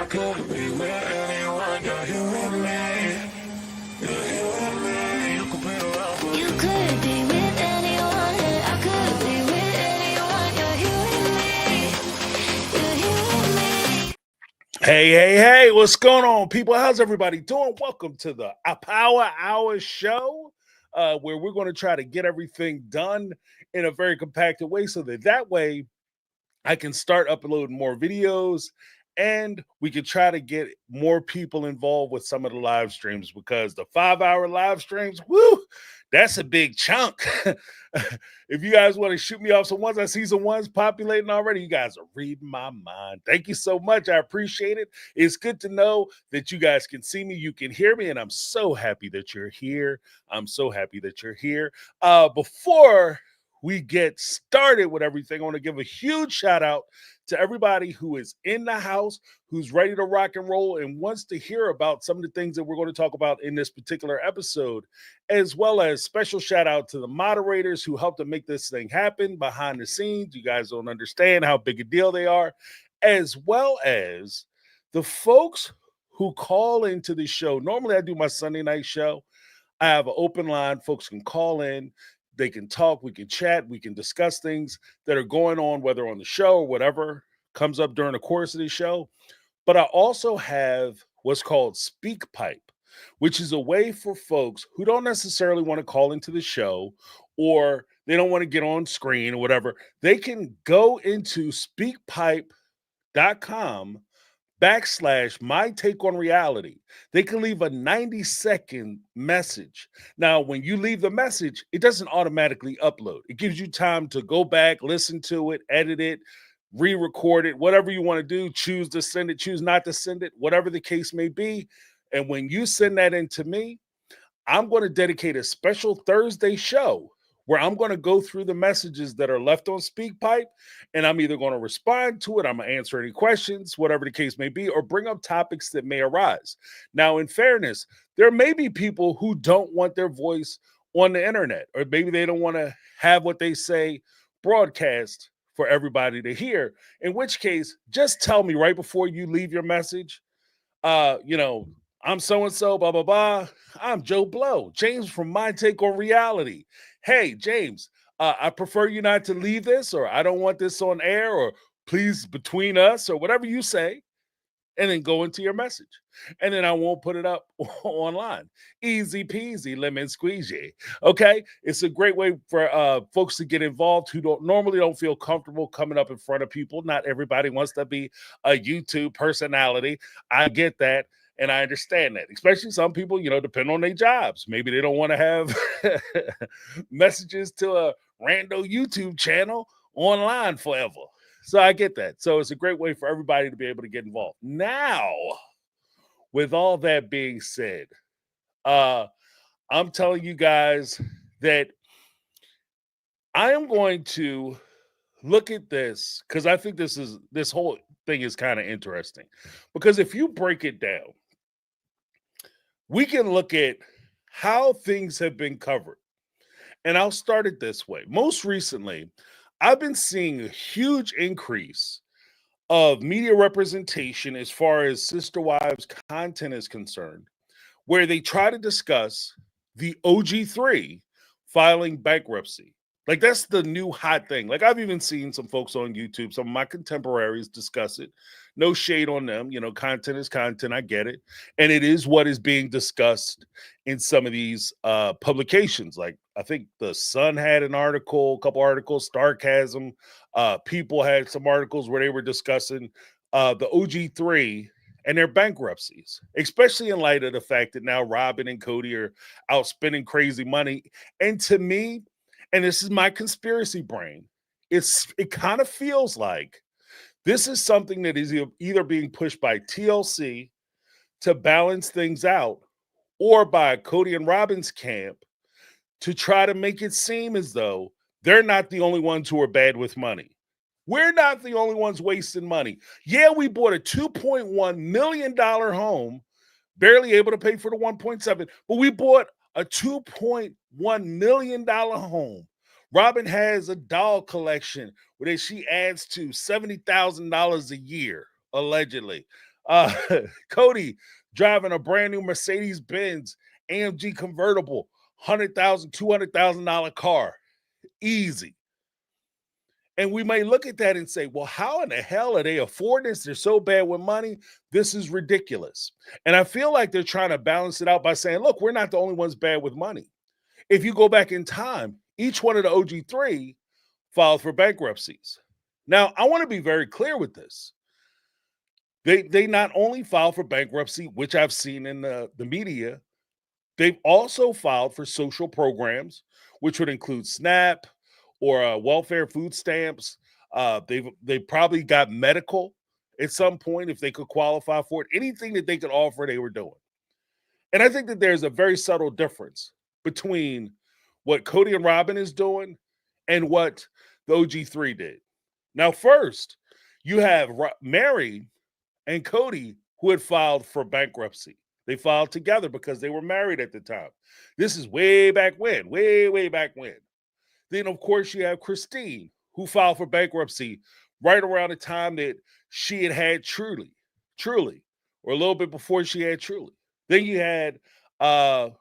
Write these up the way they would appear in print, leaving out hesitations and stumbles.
I could be with anyone. You're here with me. You're here with me. You could be around for You could be with anyone, and I could be with anyone. You're here with me. You're here with me. Hey, what's going on, people? How's everybody doing? Welcome to the Power Hour show, where we're going to try to get everything done in a very compacted way so that way I can start uploading more videos and we can try to get more people involved with some of the live streams, because the 5-hour live streams, woo, that's a big chunk. If you guys want to shoot me off some ones, I see some ones populating already. You guys are reading my mind. Thank you so much. I appreciate it. It's good to know that you guys can see me, you can hear me, and I'm so happy that you're here. I'm so happy that you're here. Before we get started with everything, I want to give a huge shout out to everybody who is in the house, who's ready to rock and roll and wants to hear about some of the things that we're going to talk about in this particular episode, as well as special shout out to the moderators who helped to make this thing happen behind the scenes. You guys don't understand how big a deal they are, as well as the folks who call into the show. Normally I do my Sunday night show. I have an open line. Folks can call in. They can talk, we can chat, we can discuss things that are going on, whether on the show or whatever comes up during the course of the show. But I also have what's called Speak Pipe, which is a way for folks who don't necessarily want to call into the show or they don't want to get on screen or whatever. They can go into speakpipe.com /MyTakeOnReality. They can leave a 90-second message. Now, when you leave the message, it doesn't automatically upload. It gives you time to go back, listen to it, edit it, re-record it, whatever you want to do, choose to send it, choose not to send it, whatever the case may be. And when you send that in to me, I'm going to dedicate a special Thursday show where I'm going to go through the messages that are left on SpeakPipe, and I'm either going to respond to it, I'm going to answer any questions, whatever the case may be, or bring up topics that may arise. Now, in fairness, there may be people who don't want their voice on the internet, or maybe they don't want to have what they say broadcast for everybody to hear, in which case, just tell me right before you leave your message, I'm so-and-so, blah, blah, blah. I'm Joe Blow, James from MyTakeOnReality. Hey, James, I prefer you not to leave this, or I don't want this on air, or please between us, or whatever you say, and then go into your message. And then I won't put it up online. Easy peasy, lemon squeezy. Okay? It's a great way for folks to get involved who don't feel comfortable coming up in front of people. Not everybody wants to be a YouTube personality. I get that. And I understand that, especially some people, depend on their jobs. Maybe they don't want to have messages to a rando YouTube channel online forever. So I get that. So it's a great way for everybody to be able to get involved. Now, with all that being said, I'm telling you guys that I am going to look at this because I think this whole thing is kind of interesting. Because if you break it down, we can look at how things have been covered. And I'll start it this way. Most recently, I've been seeing a huge increase of media representation as far as Sister Wives content is concerned, where they try to discuss the OG3 filing bankruptcy. Like, that's the new hot thing. Like, I've even seen some folks on YouTube, some of my contemporaries discuss it. No shade on them. Content is content. I get it. And it is what is being discussed in some of these publications. Like, I think The Sun had an article, a couple articles, Starcasm. People had some articles where they were discussing the OG3 and their bankruptcies, especially in light of the fact that now Robin and Cody are out spending crazy money. And to me, and this is my conspiracy brain, it kind of feels like this is something that is either being pushed by TLC to balance things out, or by Cody and Robin's camp to try to make it seem as though they're not the only ones who are bad with money. We're not the only ones wasting money. Yeah, we bought a $2.1 million home, barely able to pay for the 1.7, but we bought a $2.1 million home. Robin has a doll collection where she adds to $70,000 a year, allegedly. Uh, Cody driving a brand new Mercedes Benz AMG convertible, $100,000, $200,000 car, easy. And we may look at that and say, well, how in the hell are they affording this? They're so bad with money. This is ridiculous. And I feel like they're trying to balance it out by saying, look, we're not the only ones bad with money. If you go back in time, each one of the OG3 filed for bankruptcies. Now, I want to be very clear with this. They not only filed for bankruptcy, which I've seen in the media, they've also filed for social programs, which would include SNAP or welfare food stamps. They probably got medical at some point if they could qualify for it. Anything that they could offer, they were doing. And I think that there's a very subtle difference between what Cody and Robin is doing and what the OG3 did. Now, first, you have Mary and Cody who had filed for bankruptcy. They filed together because they were married at the time. This is way back when, way back when. Then, of course, you have Christine, who filed for bankruptcy right around the time that she had Truly, or a little bit before she had Truly. Then you had, of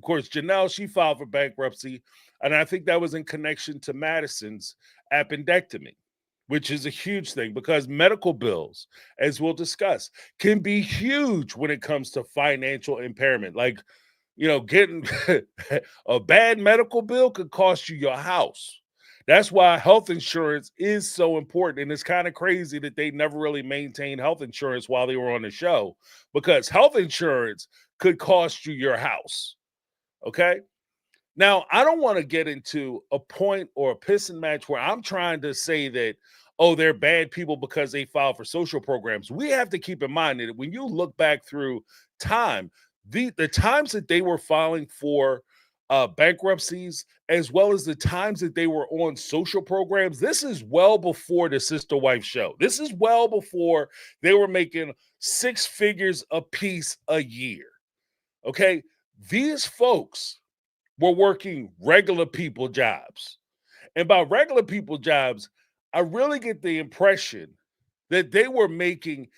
course, Janelle, she filed for bankruptcy, and I think that was in connection to Madison's appendectomy, which is a huge thing because medical bills, as we'll discuss, can be huge when it comes to financial impairment. Like, getting a bad medical bill could cost you your house. That's why health insurance is so important. And it's kind of crazy that they never really maintained health insurance while they were on the show, because health insurance could cost you your house. Okay. Now, I don't want to get into a point or a pissing match where I'm trying to say that, oh, they're bad people because they filed for social programs. We have to keep in mind that when you look back through time, the times that they were filing for bankruptcies, as well as the times that they were on social programs, this is well before the Sister Wife show. This is well before they were making six figures a piece a year. Okay? These folks were working regular people jobs. And by regular people jobs, I really get the impression that they were making,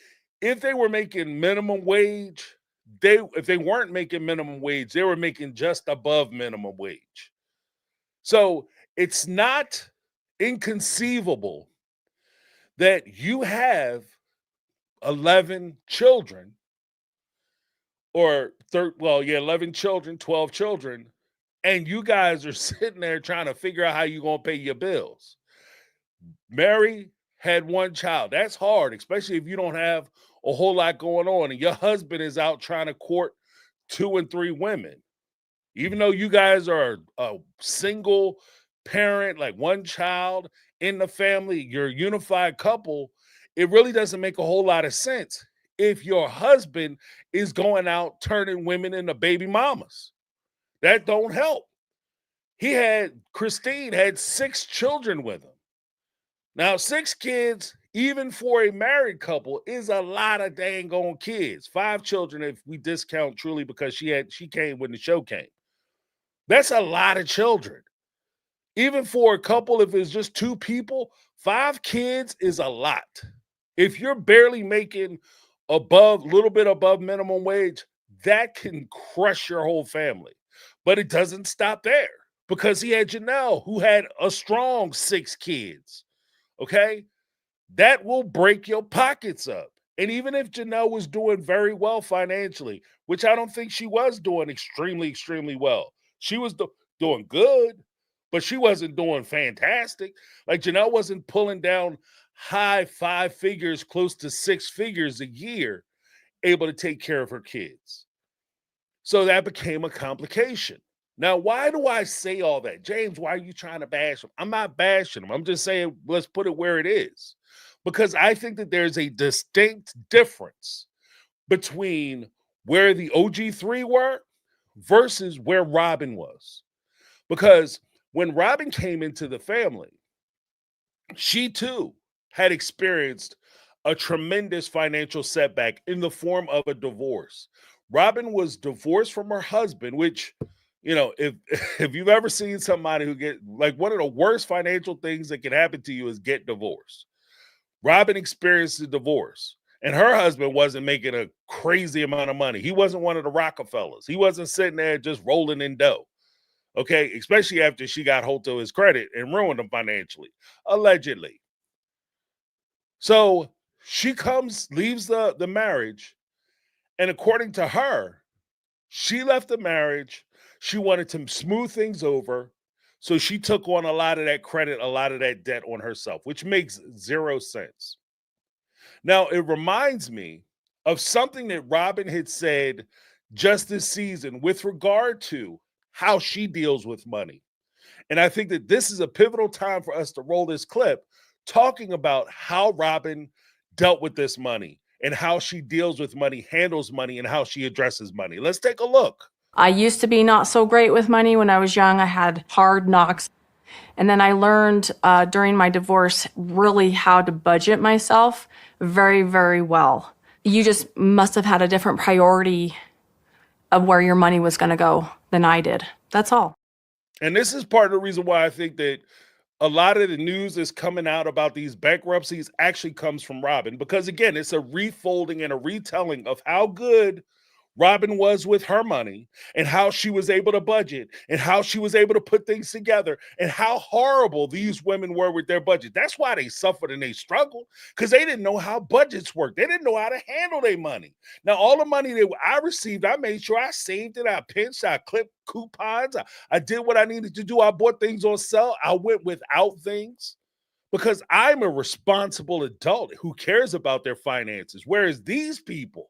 if they were making minimum wage, if they weren't making minimum wage, they were making just above minimum wage. So it's not inconceivable that you have 11 children, or 11 children, 12 children, and you guys are sitting there trying to figure out how you're going to pay your bills. Mary had one child. That's hard, especially if you don't have a whole lot going on and your husband is out trying to court 2 and 3 women. Even though you guys are a single parent, like one child in the family, you're a unified couple, it really doesn't make a whole lot of sense if your husband is going out turning women into baby mamas. That don't help. Christine had 6 children with him. Now, 6 kids, even for a married couple, is a lot of dang on kids. 5 children if we discount Truly because she came when the show came. That's a lot of children. Even for a couple, if it's just 2 people, 5 kids is a lot. If you're barely making a little bit above minimum wage, that can crush your whole family. But it doesn't stop there, because he had Janelle, who had a strong 6 kids. Okay? That will break your pockets up. And even if Janelle was doing very well financially, which I don't think she was doing extremely, extremely well. She was doing good, but she wasn't doing fantastic. Like, Janelle wasn't pulling down high 5 figures, close to 6 figures a year, able to take care of her kids. So that became a complication. Now, why do I say all that? James, why are you trying to bash them? I'm not bashing them. I'm just saying, let's put it where it is. Because I think that there's a distinct difference between where the OG3 were versus where Robin was. Because when Robin came into the family, she too had experienced a tremendous financial setback in the form of a divorce. Robin was divorced from her husband, which, if you've ever seen somebody who get, like, one of the worst financial things that can happen to you is get divorced. Robin experienced a divorce. And her husband wasn't making a crazy amount of money. He wasn't one of the Rockefellers. He wasn't sitting there just rolling in dough. Okay, especially after she got hold of his credit and ruined him financially, allegedly. So she leaves the marriage, and according to her, she left the marriage. She wanted to smooth things over. So she took on a lot of that credit, a lot of that debt on herself, which makes zero sense. Now, it reminds me of something that Robin had said just this season with regard to how she deals with money. And I think that this is a pivotal time for us to roll this clip talking about how Robin dealt with this money and how she deals with money, handles money, and how she addresses money. Let's take a look. I used to be not so great with money when I was young. I had hard knocks. And then I learned during my divorce really how to budget myself very, very well. You just must have had a different priority of where your money was going to go than I did. That's all. And this is part of the reason why I think that a lot of the news that's coming out about these bankruptcies actually comes from Robin, because again, it's a refolding and a retelling of how good Robin was with her money and how she was able to budget and how she was able to put things together and how horrible these women were with their budget. That's why they suffered and they struggled, because they didn't know how budgets work. They didn't know how to handle their money. Now, all the money that I received, I made sure I saved it. I pinched, I clipped coupons. I did what I needed to do. I bought things on sale. I went without things because I'm a responsible adult who cares about their finances. Whereas these people,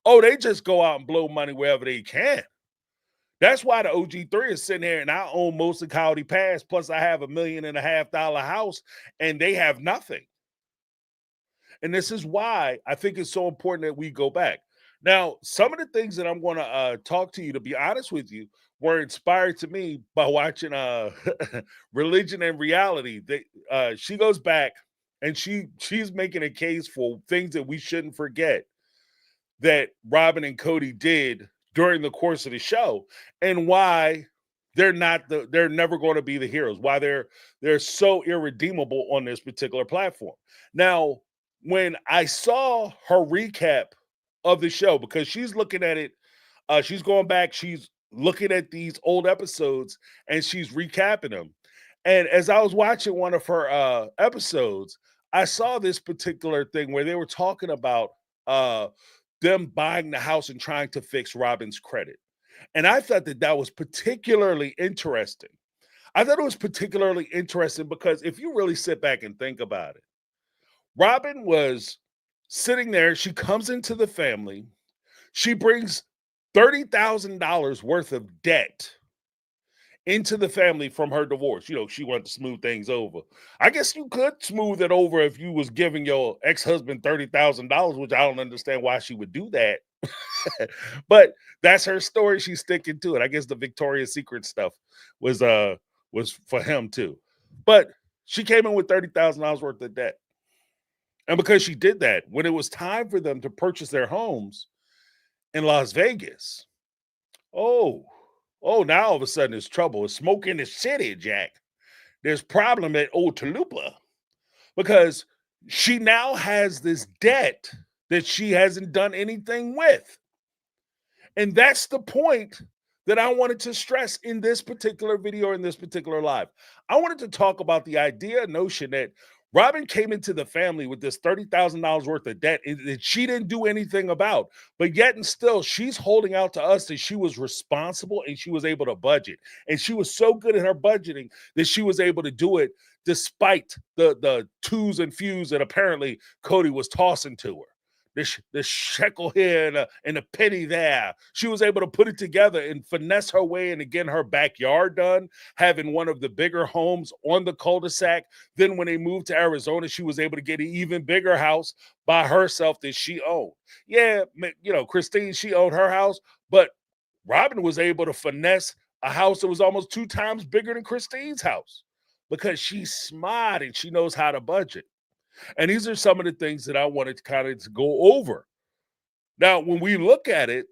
oh, they just go out and blow money wherever they can. That's why the OG3 is sitting here and I own most of Coyote Pass. Plus, I have $1.5 million house and they have nothing. And this is why I think it's so important that we go back. Now, some of the things that I'm going to talk to you, to be honest with you, were inspired to me by watching Religion and Reality. She goes back and she's making a case for things that we shouldn't forget that Robin and Cody did during the course of the show, and why they're never going to be the heroes, why they're so irredeemable on this particular platform. Now, when I saw her recap of the show, because she's looking at it, she's going back, she's looking at these old episodes and she's recapping them. And as I was watching one of her episodes, I saw this particular thing where they were talking about them buying the house and trying to fix Robin's credit. And I thought that was particularly interesting. I thought it was particularly interesting because if you really sit back and think about it, Robin was sitting there. She comes into the family. She brings $30,000 worth of debt into the family from her divorce. You know, she wanted to smooth things over. I guess you could smooth it over if you was giving your ex-husband $30,000, which I don't understand why she would do that. But that's her story. She's sticking to it. I guess the Victoria's Secret stuff was for him too. But she came in with $30,000 worth of debt. And because she did that, when it was time for them to purchase their homes in Las Vegas, now all of a sudden there's trouble. It's smoke in the city, Jack. There's problem at Old Talupa because she now has this debt that she hasn't done anything with. And that's the point that I wanted to stress in this particular video, in this particular live. I wanted to talk about the notion that Robin came into the family with this $30,000 worth of debt that she didn't do anything about, but yet and still she's holding out to us that she was responsible and she was able to budget. And she was so good at her budgeting that she was able to do it despite the twos and fews that apparently Cody was tossing to her. This shekel here and a penny there. She was able to put it together and finesse her way into getting her backyard done, having one of the bigger homes on the cul-de-sac. Then when they moved to Arizona, she was able to get an even bigger house by herself that she owned. Yeah, you know, Christine, she owned her house, but Robin was able to finesse a house that was almost 2 times bigger than Christine's house because she's smart and she knows how to budget. And these are some of the things that I wanted to kind of go over. Now, when we look at it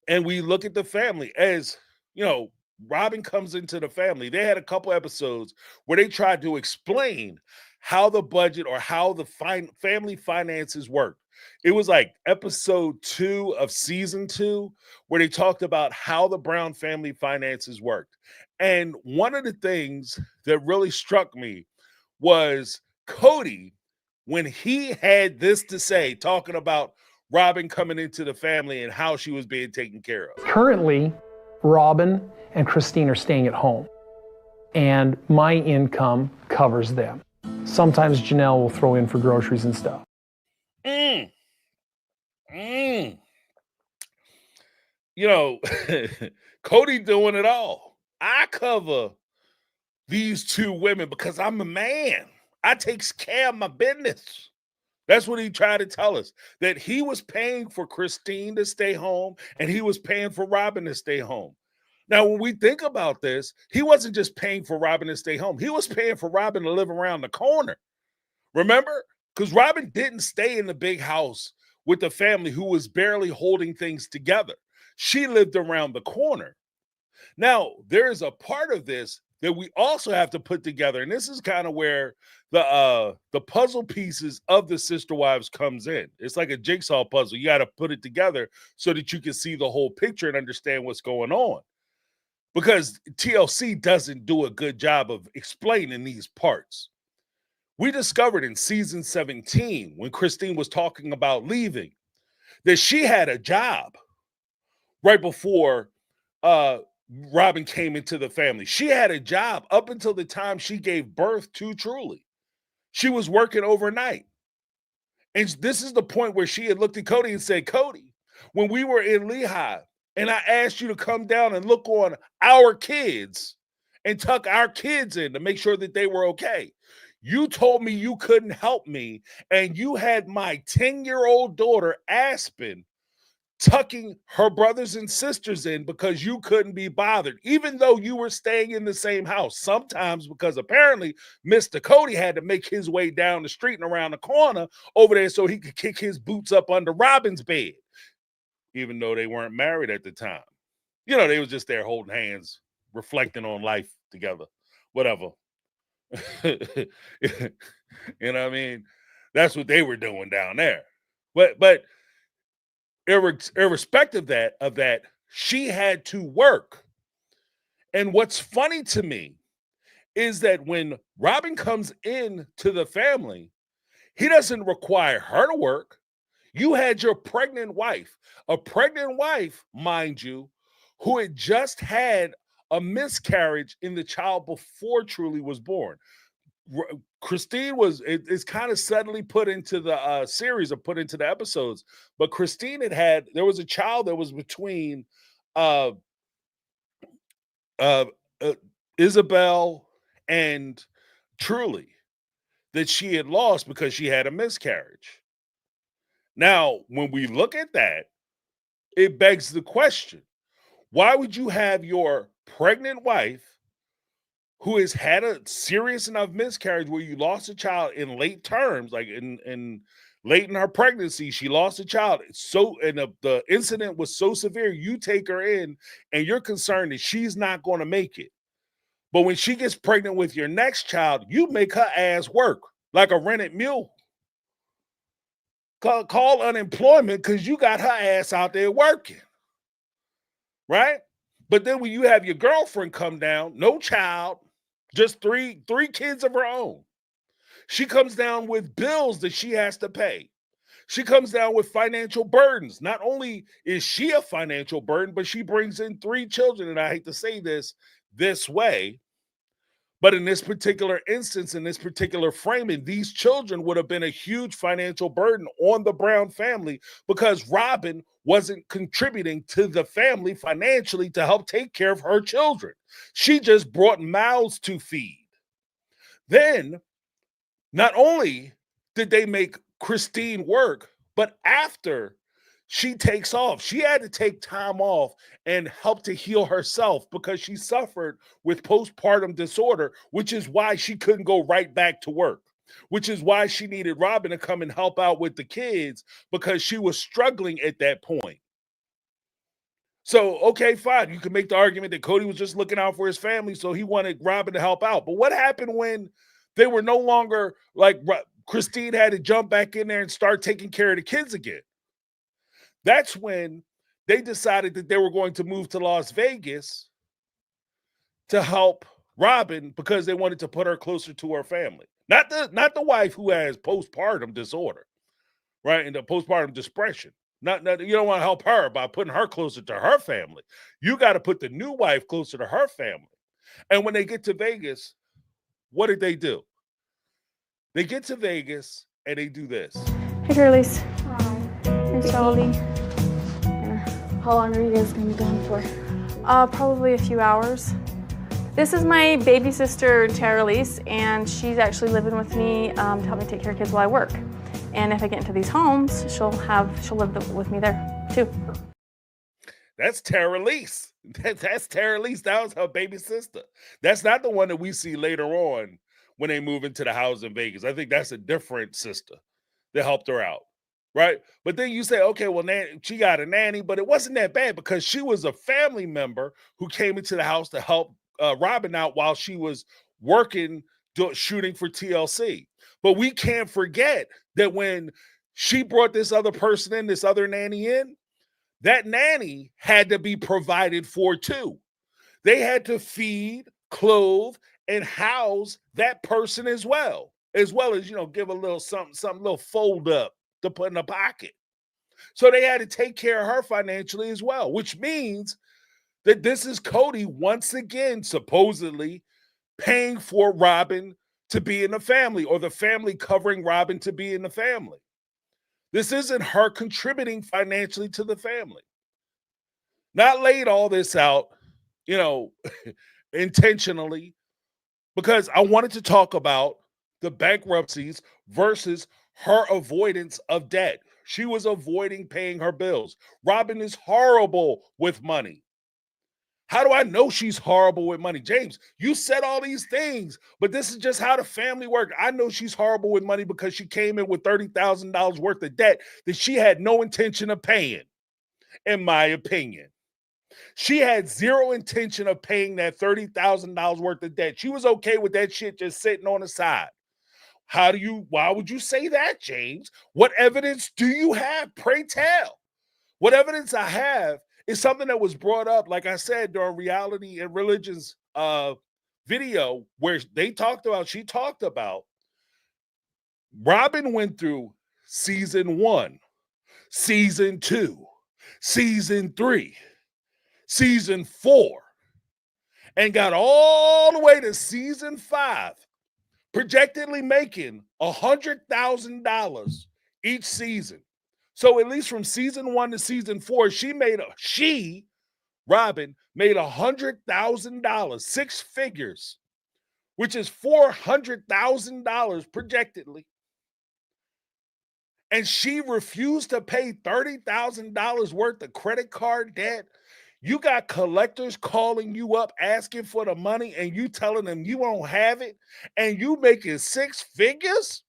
and we look at the family, as you know, Robin comes into the family. They had a couple episodes where they tried to explain how the budget or how the family finances work. It was like episode 2 of season 2 where they talked about how the Brown family finances worked. And one of the things that really struck me was Cody, when he had this to say, talking about Robin coming into the family and how she was being taken care of. Currently, Robin and Christine are staying at home, and my income covers them. Sometimes Janelle will throw in for groceries and stuff. You know, Cody doing it all. I cover these 2 women because I'm a man. I takes care of my business. That's what he tried to tell us, that he was paying for Christine to stay home and he was paying for Robin to stay home. Now, when we think about this, he wasn't just paying for Robin to stay home. He was paying for Robin to live around the corner. Remember? Because Robin didn't stay in the big house with the family who was barely holding things together. She lived around the corner. Now, there is a part of this that we also have to put together, and this is kind of where the puzzle pieces of the Sister Wives comes in. It's like a jigsaw puzzle. You got to put it together so that you can see the whole picture and understand what's going on. Because TLC doesn't do a good job of explaining these parts. We discovered in season 17, when Christine was talking about leaving, that she had a job right before Robin came into the family. She had a job up until the time she gave birth to Truly. She was working overnight. And this is the point where she had looked at Cody and said, Cody, when we were in Lehigh and I asked you to come down and look on our kids and tuck our kids in to make sure that they were okay, you told me you couldn't help me, and you had my 10-year-old daughter, Aspen, tucking her brothers and sisters in because you couldn't be bothered, even though you were staying in the same house. Sometimes because apparently Mr. Cody had to make his way down the street and around the corner over there so he could kick his boots up under Robin's bed, even though they weren't married at the time. You know, they was just there holding hands, reflecting on life together, whatever. You know what I mean? That's what they were doing down there. But irrespective of that, she had to work. And what's funny to me is that when Robin comes in to the family, he doesn't require her to work. You had your pregnant wife, a pregnant wife, mind you, who had just had a miscarriage in the child before Truly was born. Christine it's kind of suddenly put into the series or put into the episodes, but Christine there was a child that was between Isabel and Truly that she had lost because she had a miscarriage. Now, when we look at that, it begs the question, why would you have your pregnant wife who has had a serious enough miscarriage where you lost a child in late terms, like in late in her pregnancy, she lost a child. The incident was so severe, you take her in and you're concerned that she's not going to make it. But when she gets pregnant with your next child, you make her ass work like a rented mule. Call unemployment because you got her ass out there working. Right? But then when you have your girlfriend come down, no child, just three kids of her own. She comes down with bills that she has to pay. She comes down with financial burdens. Not only is she a financial burden, but she brings in 3 children. And I hate to say this way, but in this particular instance, in this particular framing, these children would have been a huge financial burden on the Brown family because Robin wasn't contributing to the family financially to help take care of her children. She just brought mouths to feed. Then, not only did they make Christine work, but after she takes off, she had to take time off and help to heal herself because she suffered with postpartum disorder, which is why she couldn't go right back to work, which is why she needed Robin to come and help out with the kids because she was struggling at that point. So, okay, fine. You can make the argument that Cody was just looking out for his family, so he wanted Robin to help out. But what happened when They were no longer like Christine had to jump back in there and start taking care of the kids again. That's when they decided that they were going to move to Las Vegas to help Robin because they wanted to put her closer to her family. Not the wife who has postpartum disorder, right? And the postpartum depression. Not you don't want to help her by putting her closer to her family. You got to put the new wife closer to her family. And when they get to Vegas, what did they do? They get to Vegas and they do this. Hey, girlies. Hey, Charlie. How long are you guys going to be gone for? Probably a few hours. This is my baby sister, Tara Lise, and she's actually living with me to help me take care of kids while I work. And if I get into these homes, she'll live with me there too. That's Tara Lise. That's Tara Lise. That was her baby sister. That's not the one that we see later on when they move into the house in Vegas. I think that's a different sister that helped her out, right? But then you say, okay, well, she got a nanny, but it wasn't that bad because she was a family member who came into the house to help Robin out while she was working, shooting for TLC. But we can't forget that when she brought this other person in, this other nanny in, that nanny had to be provided for too. They had to feed, clothe, and house that person as well as, give a little something, little fold up to put in a pocket. So they had to take care of her financially as well, which means that this is Cody once again supposedly paying for Robin to be in the family, or the family covering Robin to be in the family. This isn't her contributing financially to the family. Not laid all this out, intentionally, because I wanted to talk about the bankruptcies versus her avoidance of debt. She was avoiding paying her bills. Robin is horrible with money. How do I know she's horrible with money? James, you said all these things, but this is just how the family worked. I know she's horrible with money because she came in with $30,000 worth of debt that she had no intention of paying, in my opinion. She had zero intention of paying that $30,000 worth of debt. She was okay with that shit just sitting on the side. Why would you say that, James? What evidence do you have? Pray tell. What evidence I have is something that was brought up, like I said, during Reality and Religion's video, where she talked about Robin went through season 1, season 2, season 3, season 4, and got all the way to season 5, projectedly making $100,000 each season. So at least from season 1 to season 4, Robin made $100,000, 6 figures, which is $400,000 projectedly. And she refused to pay $30,000 worth of credit card debt. You got collectors calling you up asking for the money and you telling them you won't have it, and you making 6 figures?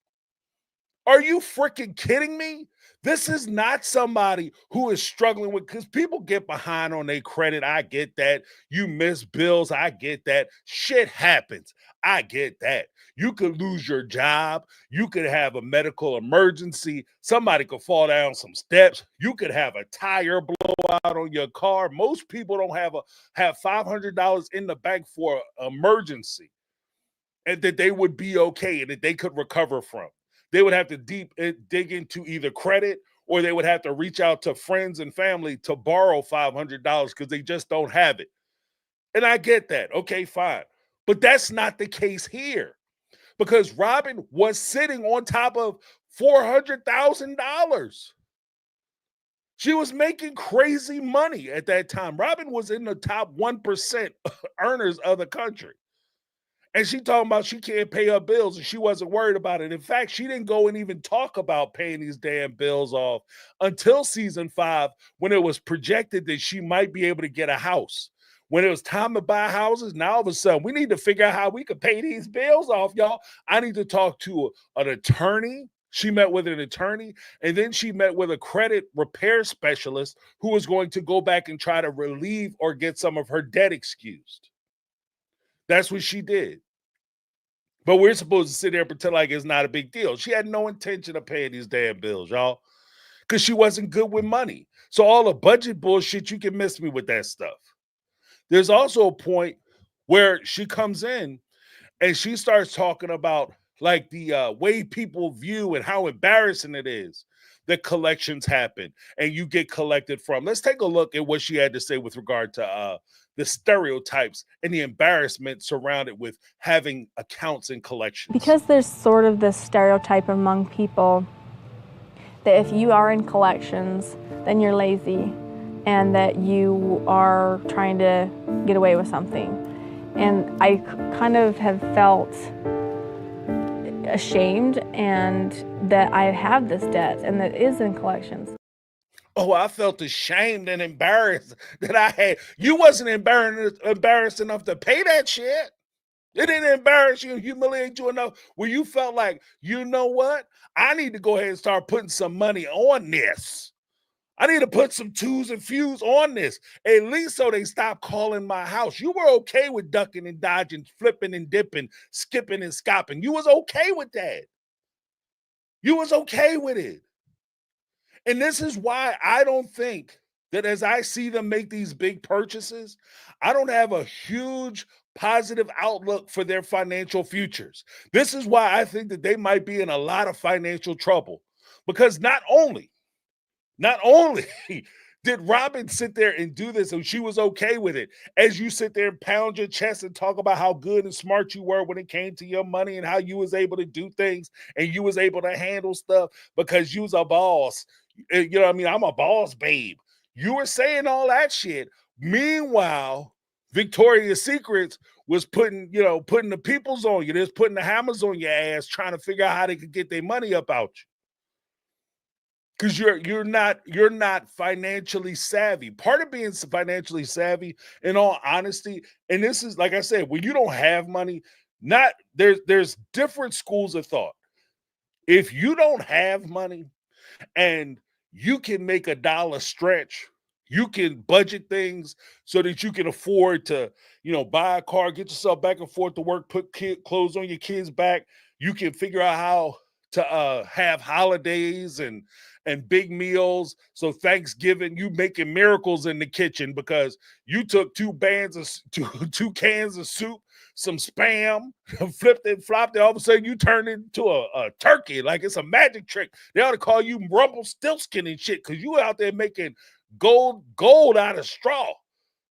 Are you freaking kidding me? This is not somebody who is struggling with, because people get behind on their credit. I get that. You miss bills. I get that. Shit happens. I get that. You could lose your job. You could have a medical emergency. Somebody could fall down some steps. You could have a tire blow out on your car. Most people don't have $500 in the bank for an emergency, and that they would be okay and that they could recover from. They would have to dig into either credit, or they would have to reach out to friends and family to borrow $500 because they just don't have it. And I get that. Okay, fine. But that's not the case here, because Robin was sitting on top of $400,000. She was making crazy money at that time. Robin was in the top 1% earners of the country. And she talking about she can't pay her bills and she wasn't worried about it. In fact, she didn't go and even talk about paying these damn bills off until season 5, when it was projected that she might be able to get a house. When it was time to buy houses, now all of a sudden, we need to figure out how we could pay these bills off, y'all. I need to talk to an attorney. She met with an attorney, and then she met with a credit repair specialist who was going to go back and try to relieve or get some of her debt excused. That's what she did. But we're supposed to sit there and pretend like it's not a big deal. She had no intention of paying these damn bills, y'all, because she wasn't good with money. So all the budget bullshit, you can miss me with that stuff. There's also a point where she comes in and she starts talking about like the way people view and how embarrassing it is that collections happen and you get collected from. Let's take a look at what she had to say with regard to the stereotypes and the embarrassment surrounded with having accounts in collections. Because there's sort of this stereotype among people that if you are in collections, then you're lazy and that you are trying to get away with something. And I kind of have felt ashamed and that I have this debt and that is in collections. Oh, I felt ashamed and embarrassed that I had. You wasn't embarrassed enough to pay that shit. It didn't embarrass you and humiliate you enough where you felt like, you know what? I need to go ahead and start putting some money on this. I need to put some twos and fews on this, at least so they stop calling my house. You were okay with ducking and dodging, flipping and dipping, skipping and scopping. You was okay with that. You was okay with it. And this is why I don't think that as I see them make these big purchases, I don't have a huge positive outlook for their financial futures. This is why I think that they might be in a lot of financial trouble, because not only did Robin sit there and do this and she was okay with it, as you sit there and pound your chest and talk about how good and smart you were when it came to your money and how you was able to do things and you was able to handle stuff because you was a boss. You know what I mean? I'm a boss, babe. You were saying all that shit. Meanwhile, Victoria's Secrets was putting the peoples on you. They're putting the hammers on your ass, trying to figure out how they could get their money up out you. Because you're not financially savvy. Part of being financially savvy, in all honesty, and this is like I said, when you don't have money, there's different schools of thought. If you don't have money and you can make a dollar stretch, you can budget things so that you can afford to, buy a car, get yourself back and forth to work, put clothes on your kids' back. You can figure out how to have holidays and big meals. So Thanksgiving, you making miracles in the kitchen because you took two cans of soup, some Spam, flipped it, flopped it. All of a sudden, you turned into a turkey like it's a magic trick. They ought to call you Rumpelstiltskin and shit because you out there making gold out of straw.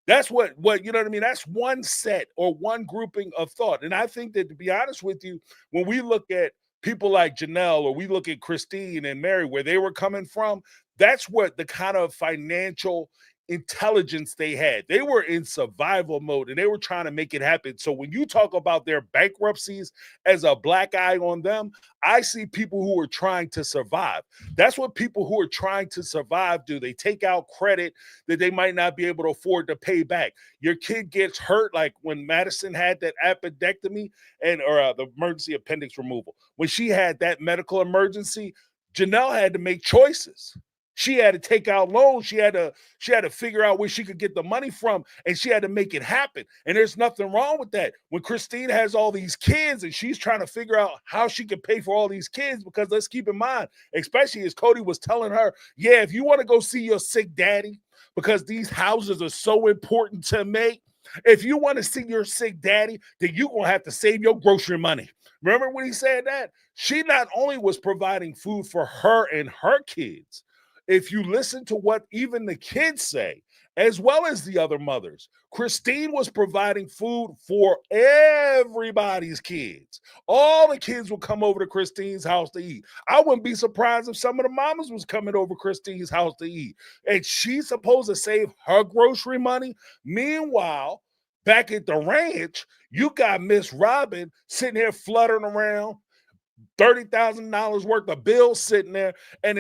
That's what you know what I mean? That's one set or one grouping of thought. And I think that, to be honest with you, when we look at people like Janelle or we look at Christine and Mary, where they were coming from, that's what the kind of financial intelligence they had. They were in survival mode and they were trying to make it happen. So when you talk about their bankruptcies as a black eye on them, I see people who are trying to survive. That's what people who are trying to survive do. They take out credit that they might not be able to afford to pay back. Your kid gets hurt, like when Madison had that appendectomy or the emergency appendix removal. When she had that medical emergency, Janelle had to make choices. She had to take out loans. She had to figure out where she could get the money from, and she had to make it happen. And there's nothing wrong with that. When Christine has all these kids and she's trying to figure out how she can pay for all these kids, because let's keep in mind, especially as Cody was telling her, yeah, if you want to go see your sick daddy, because these houses are so important to make, if you want to see your sick daddy, then you're going to have to save your grocery money. Remember when he said that? She not only was providing food for her and her kids, if you listen to what even the kids say, as well as the other mothers, Christine was providing food for everybody's kids. All the kids would come over to Christine's house to eat. I wouldn't be surprised if some of the mamas was coming over Christine's house to eat. And she's supposed to save her grocery money. Meanwhile, back at the ranch, you got Miss Robin sitting here fluttering around, $30,000 worth of bills sitting there. And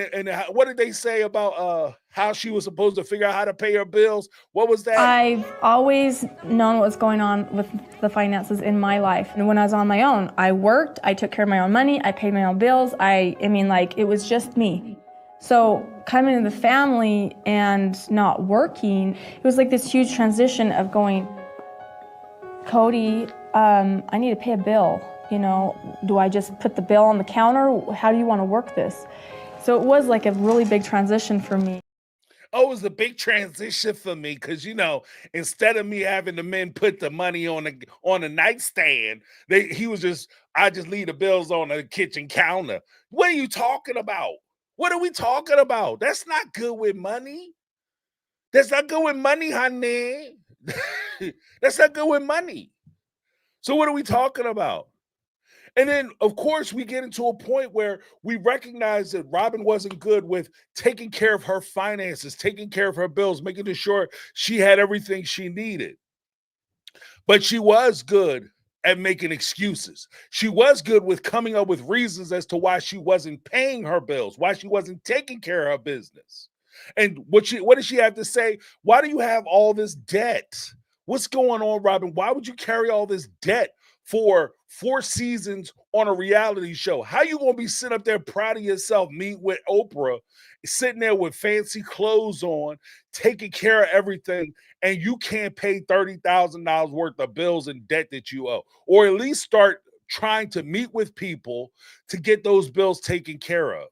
what did they say about how she was supposed to figure out how to pay her bills? What was that? I've always known what was going on with the finances in my life. And when I was on my own, I worked, I took care of my own money, I paid my own bills. I mean, like, it was just me. So coming into the family and not working, it was like this huge transition of going, Cody, I need to pay a bill. You know, do I just put the bill on the counter? How do you want to work this? So it was like a really big transition for me. Oh, it was a big transition for me because instead of me having the men put the money on a nightstand, I just leave the bills on the kitchen counter. What are you talking about? What are we talking about? That's not good with money. That's not good with money, honey. That's not good with money. So what are we talking about? And then, of course, we get into a point where we recognize that Robin wasn't good with taking care of her finances, taking care of her bills, making sure she had everything she needed. But she was good at making excuses. She was good with coming up with reasons as to why she wasn't paying her bills, why she wasn't taking care of her business. And what does she have to say? Why do you have all this debt? What's going on, Robin? Why would you carry all this debt for 4 seasons on a reality show? How you gonna be sitting up there proud of yourself, meet with Oprah, sitting there with fancy clothes on, taking care of everything, and you can't pay $30,000 worth of bills and debt that you owe, or at least start trying to meet with people to get those bills taken care of?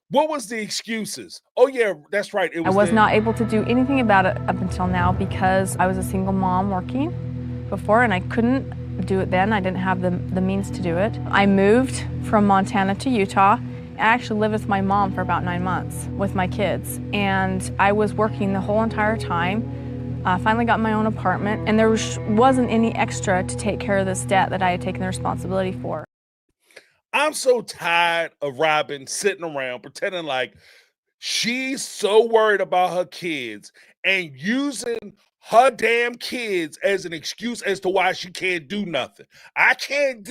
What was the excuses? Oh yeah, that's right. I was not able to do anything about it up until now because I was a single mom working before, and I couldn't do it then. I didn't have the means to do it. I moved from Montana to Utah. I actually lived with my mom for about 9 months with my kids, and I was working the whole entire time. Finally got my own apartment, and there wasn't any extra to take care of this debt that I had taken the responsibility for. I'm so tired of Robin sitting around pretending like she's so worried about her kids and using her damn kids as an excuse as to why she can't do nothing. I can't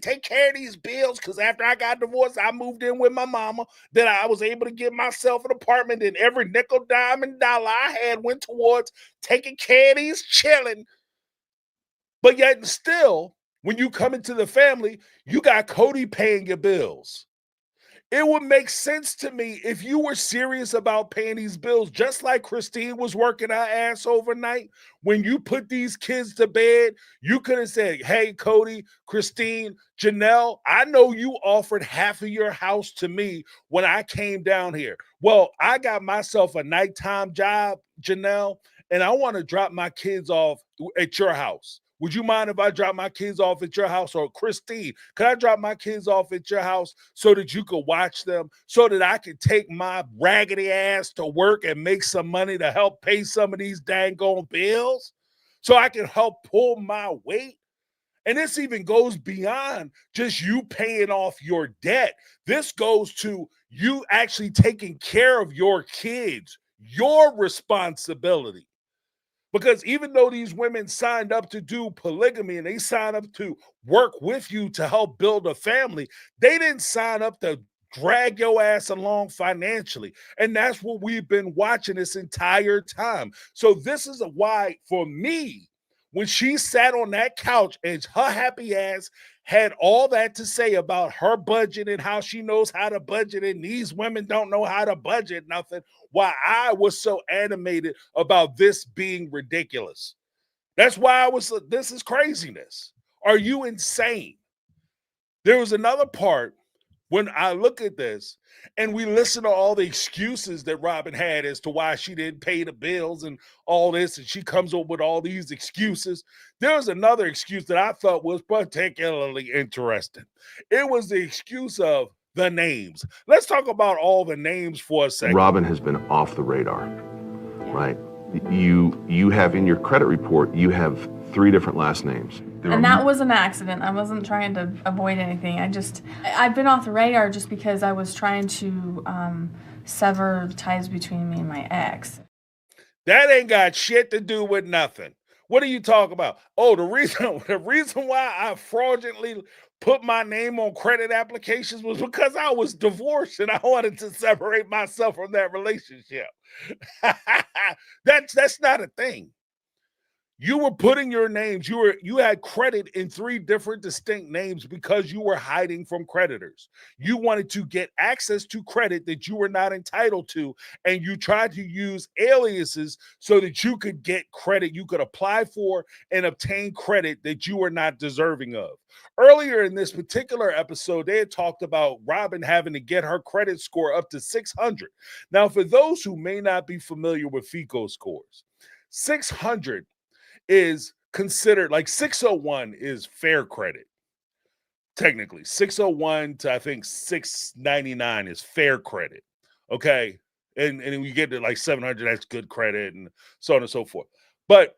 take care of these bills because after I got divorced, I moved in with my mama. Then I was able to get myself an apartment, and every nickel, dime, and dollar I had went towards taking care of these children. But yet still, when you come into the family, you got Cody paying your bills. It would make sense to me if you were serious about paying these bills, just like Christine was working her ass overnight. When you put these kids to bed, you could have said, hey, Cody, Christine, Janelle, I know you offered half of your house to me when I came down here. Well, I got myself a nighttime job, Janelle, and I want to drop my kids off at your house. Would you mind if I drop my kids off at your house? Or Christine, could I drop my kids off at your house so that you could watch them, so that I could take my raggedy ass to work and make some money to help pay some of these dang on bills, so I can help pull my weight? And this even goes beyond just you paying off your debt. This goes to you actually taking care of your kids, your responsibility. Because even though these women signed up to do polygamy and they signed up to work with you to help build a family, they didn't sign up to drag your ass along financially. And that's what we've been watching this entire time. So this is why, for me, when she sat on that couch and her happy ass had all that to say about her budget and how she knows how to budget, and these women don't know how to budget nothing, why I was so animated about this being ridiculous. That's why this is craziness. Are you insane? There was another part when I look at this and we listen to all the excuses that Robin had as to why she didn't pay the bills and all this, and she comes up with all these excuses. There was another excuse that I thought was particularly interesting. It was the excuse of the names. Let's talk about all the names for a second. Robin has been off the radar, right? You have in your credit report, you have 3 different last names. And that was an accident. I wasn't trying to avoid anything. I've been off the radar just because I was trying to sever ties between me and my ex. That ain't got shit to do with nothing. What are you talking about? Oh, the reason why I fraudulently put my name on credit applications was because I was divorced and I wanted to separate myself from that relationship. That's not a thing. You were putting your names, you had credit in 3 different distinct names because you were hiding from creditors. You wanted to get access to credit that you were not entitled to, and you tried to use aliases so that you could get credit you could apply for and obtain credit that you were not deserving of. Earlier in this particular episode, they had talked about Robin having to get her credit score up to 600. Now, for those who may not be familiar with FICO scores, 600 is considered, like 601 is fair credit. Technically, 601 to I think 699 is fair credit. Okay. And we get to like 700, that's good credit, and so on and so forth. But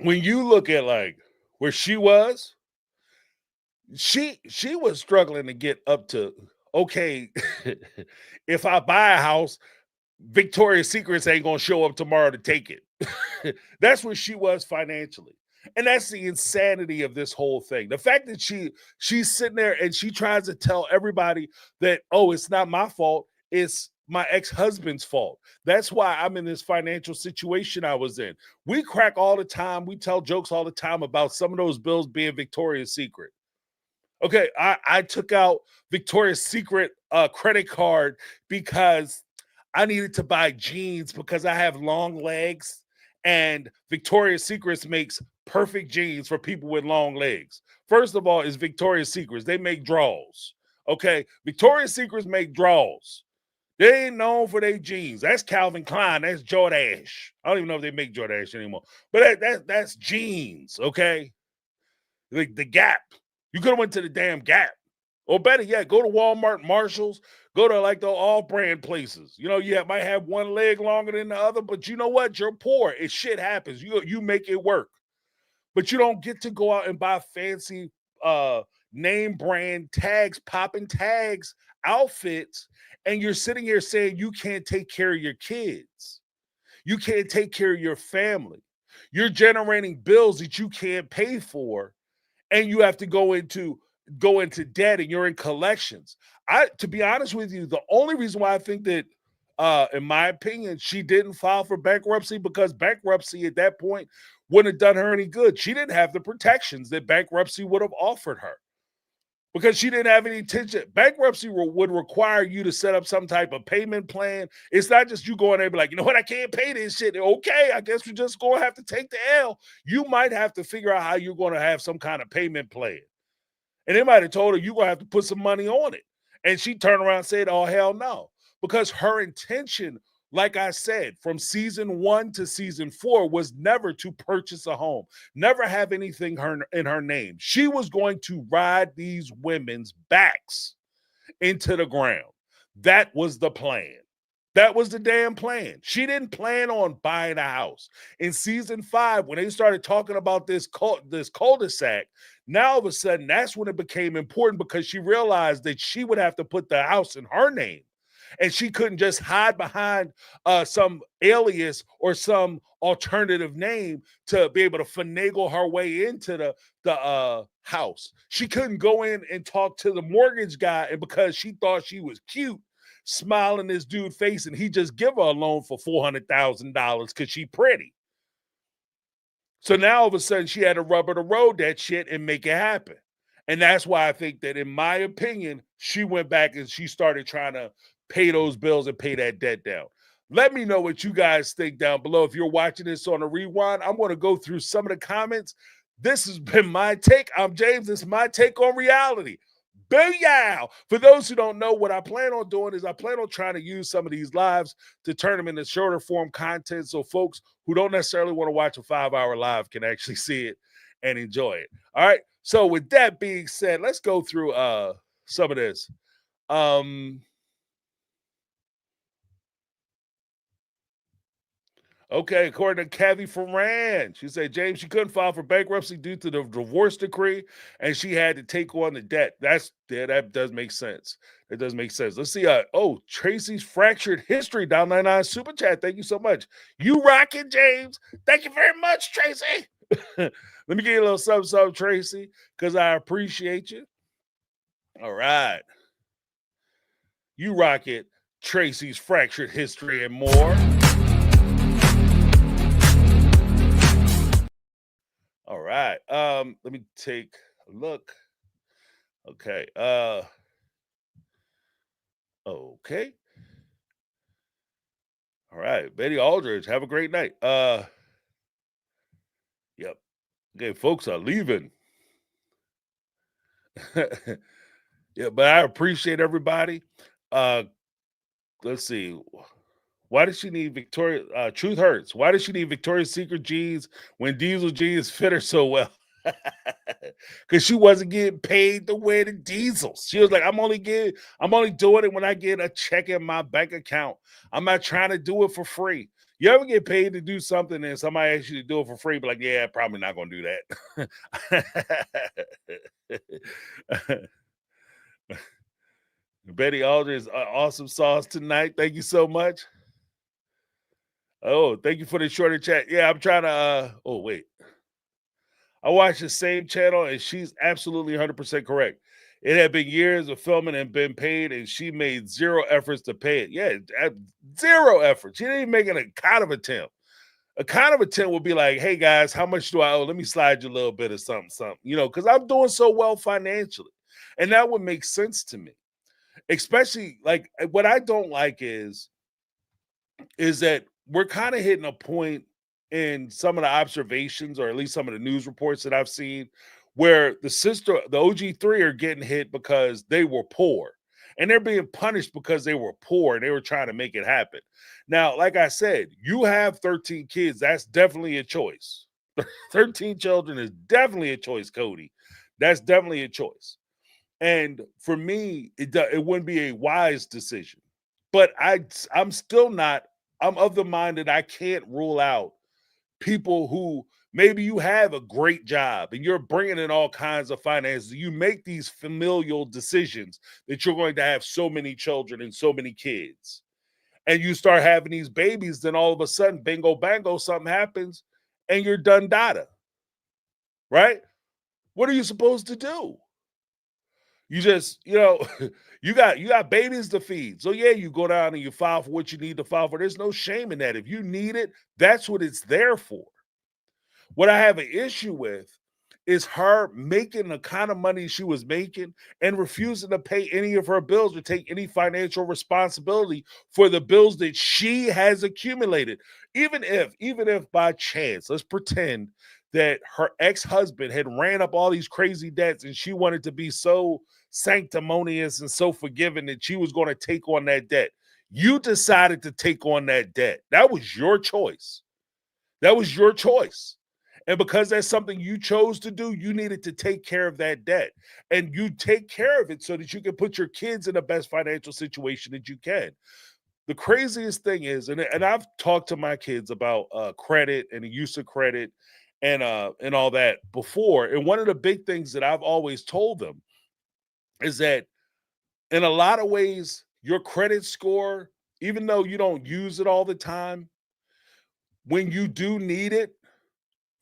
when you look at like where she was struggling to get up to, okay, if I buy a house, Victoria's Secrets ain't gonna show up tomorrow to take it. That's where she was financially. And that's the insanity of this whole thing. The fact that she's sitting there and she tries to tell everybody that, oh, it's not my fault, it's my ex-husband's fault. That's why I'm in this financial situation I was in. We crack all the time. We tell jokes all the time about some of those bills being Victoria's Secret. Okay, I took out Victoria's Secret credit card because I needed to buy jeans because I have long legs, and Victoria's Secrets makes perfect jeans for people with long legs. First of all, it's Victoria's Secrets. They make draws. Okay, Victoria's Secrets make draws. They ain't known for their jeans. That's Calvin Klein. That's Jordache. I don't even know if they make Jordache anymore. But that's jeans, okay? Like the Gap. You could have went to the damn Gap. Or better yet, go to Walmart, Marshalls, go to like the all-brand places. You know, you might have one leg longer than the other, but you know what? You're poor. Shit happens. You make it work. But you don't get to go out and buy fancy name brand tags, popping tags, outfits, and you're sitting here saying you can't take care of your kids. You can't take care of your family. You're generating bills that you can't pay for, and you have to go into debt, and you're in collections. To be honest with you, the only reason why I think that, in my opinion, she didn't file for bankruptcy, because bankruptcy at that point wouldn't have done her any good. She didn't have the protections that bankruptcy would have offered her, because she didn't have any intention. Bankruptcy would require you to set up some type of payment plan. It's not just you going there and be like, you know what, I can't pay this shit. Okay, I guess we're just going to have to take the L. You might have to figure out how you're going to have some kind of payment plan. And they might have told her you're going to have to put some money on it. And she turned around and said, oh, hell no. Because her intention, like I said, from season 1 to season 4 was never to purchase a home, never have anything in her name. She was going to ride these women's backs into the ground. That was the plan. That was the damn plan. She didn't plan on buying a house. In season 5, when they started talking about this cul-de-sac, now all of a sudden, that's when it became important, because she realized that she would have to put the house in her name. And she couldn't just hide behind some alias or some alternative name to be able to finagle her way into the house. She couldn't go in and talk to the mortgage guy, and because she thought she was cute, smiling this dude face, and he just give her a loan for $400,000 because she pretty. So now all of a sudden she had to rubber the road that shit and make it happen. And that's why I think that, in my opinion, she went back and she started trying to pay those bills and pay that debt down. Let me know what you guys think down below. If you're watching this on a rewind, I'm going to go through some of the comments. This has been My Take. I'm James. This is My Take on Reality. Booyah! For those who don't know, what I plan on doing is I plan on trying to use some of these lives to turn them into shorter form content, so folks who don't necessarily want to watch a 5-hour live can actually see it and enjoy it. All right. So with that being said, let's go through some of this. Okay, according to Cavi Ferran, she said, James, she couldn't file for bankruptcy due to the divorce decree, and she had to take on the debt. That does make sense. It does make sense. Let's see. Tracy's Fractured History, down 99 super chat. Thank you so much. You rocking, James. Thank you very much, Tracy. Let me give you a little something, Tracy, because I appreciate you. All right. You rock it. Tracy's Fractured History and more. right. Let me take a look. Okay. Okay. All right. Betty Aldridge, have a great night. Yep. Okay, folks are leaving. Yeah, but I appreciate everybody. Uh let's see. Why does she need Victoria? Truth hurts. Why does she need Victoria's Secret jeans when Diesel jeans fit her so well? Because she wasn't getting paid to wear the diesels. She was like, I'm only doing it when I get a check in my bank account. I'm not trying to do it for free. You ever get paid to do something and somebody asks you to do it for free, but like, yeah, probably not gonna do that. Betty Aldridge, awesome sauce tonight. Thank you so much. Oh, thank you for the shorter chat. Yeah, I'm trying to oh wait. I watched the same channel and she's absolutely 100% correct. It had been years of filming and been paid, and she made zero efforts to pay it. Yeah, zero effort. She didn't even make it a kind of attempt. A kind of attempt would be like, hey guys, how much do I owe? Let me slide you a little bit of something, because I'm doing so well financially. And that would make sense to me. Especially like what I don't like is that we're kind of hitting a point in some of the observations, or at least some of the news reports that I've seen, where the OG3 are getting hit because they were poor. And they're being punished because they were poor and they were trying to make it happen. Now, like I said, you have 13 kids. That's definitely a choice. 13 children is definitely a choice, Cody. That's definitely a choice. And for me, it wouldn't be a wise decision. But I'm still not, I'm of the mind that I can't rule out people who maybe you have a great job and you're bringing in all kinds of finances. You make these familial decisions that you're going to have so many children and so many kids. And you start having these babies, then all of a sudden, bingo, bango, something happens and you're done data. Right? What are you supposed to do? You just, you got babies to feed. So yeah, you go down and you file for what you need to file for. There's no shame in that. If you need it, that's what it's there for. What I have an issue with is her making the kind of money she was making and refusing to pay any of her bills or take any financial responsibility for the bills that she has accumulated. Even if by chance, let's pretend that her ex-husband had ran up all these crazy debts and she wanted to be so sanctimonious and so forgiving that she was going to take on that debt. You decided to take on that debt. That was your choice. That was your choice. And because that's something you chose to do, you needed to take care of that debt. And you take care of it so that you can put your kids in the best financial situation that you can. The craziest thing is, and I've talked to my kids about credit and the use of credit and all that before. And one of the big things that I've always told them is that in a lot of ways, your credit score, even though you don't use it all the time, when you do need it,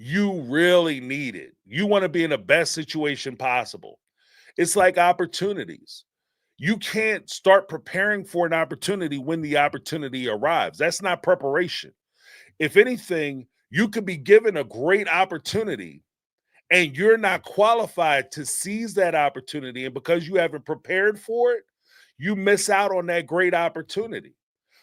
you really need it. You want to be in the best situation possible. It's like opportunities. You can't start preparing for an opportunity when the opportunity arrives. That's not preparation. If anything, you could be given a great opportunity and you're not qualified to seize that opportunity. And because you haven't prepared for it, you miss out on that great opportunity.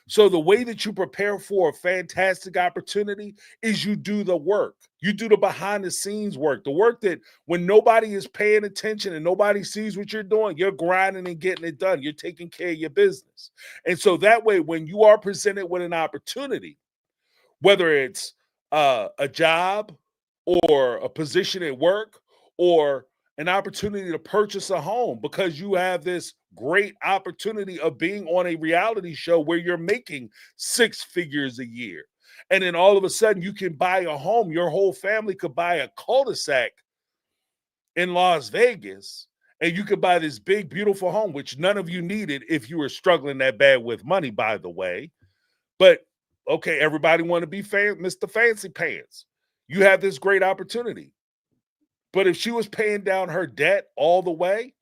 So the way that you prepare for a fantastic opportunity is you do the work. You do the behind the scenes work, the work that when nobody is paying attention and nobody sees what you're doing, you're grinding and getting it done. You're taking care of your business. And so that way, when you are presented with an opportunity, whether it's a job or a position at work or an opportunity to purchase a home because you have this great opportunity of being on a reality show where you're making 6 figures a year. And then all of a sudden you can buy a home. Your whole family could buy a cul-de-sac in Las Vegas and you could buy this big, beautiful home, which none of you needed if you were struggling that bad with money, by the way. But okay, everybody want to be Mr. Fancy Pants. You have this great opportunity. But if she was paying down her debt all the way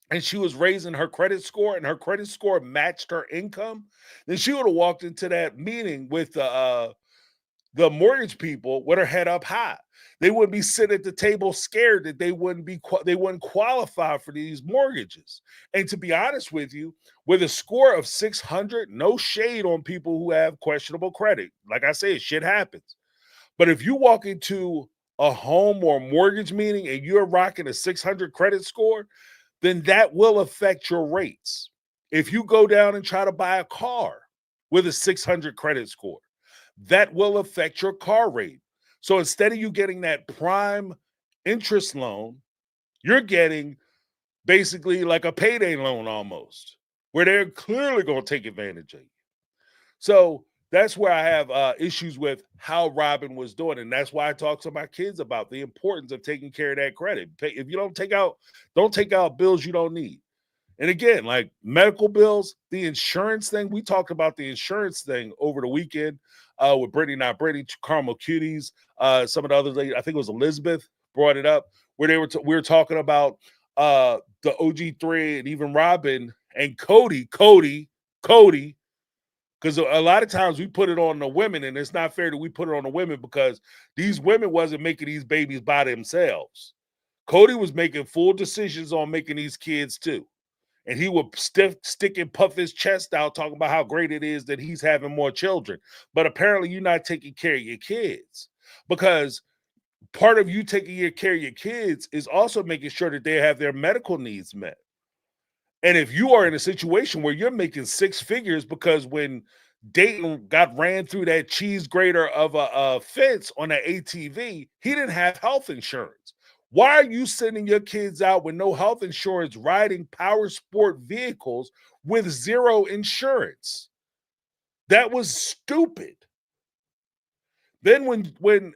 and she was raising her credit score and her credit score matched her income, then she would have walked into that meeting with the mortgage people with their head up high. They wouldn't be sitting at the table scared that they wouldn't qualify for these mortgages. And to be honest with you, with a score of 600, no shade on people who have questionable credit. Like I said, shit happens. But if you walk into a home or a mortgage meeting and you're rocking a 600 credit score, then that will affect your rates. If you go down and try to buy a car with a 600 credit score, that will affect your car rate. So instead of you getting that prime interest loan, you're getting basically like a payday loan almost, where they're clearly going to take advantage of you. So that's where I have issues with how Robin was doing. And that's why I talk to my kids about the importance of taking care of that credit. If you don't take out bills you don't need. And again, like medical bills, the insurance thing, we talked about the insurance thing over the weekend with Brittany, Carmel Cuties, some of the other ladies, I think it was Elizabeth brought it up, where we were talking about the OG3 and even Robin and Cody, because a lot of times we put it on the women, and it's not fair that we put it on the women because these women wasn't making these babies by themselves. Cody was making full decisions on making these kids too. And he would stick and puff his chest out talking about how great it is that he's having more children. But apparently you're not taking care of your kids, because part of you taking care of your kids is also making sure that they have their medical needs met. And if you are in a situation where you're making six figures because when Dayton got ran through that cheese grater of a fence on that ATV, he didn't have health insurance. Why are you sending your kids out with no health insurance riding power sport vehicles with zero insurance? That was stupid. Then when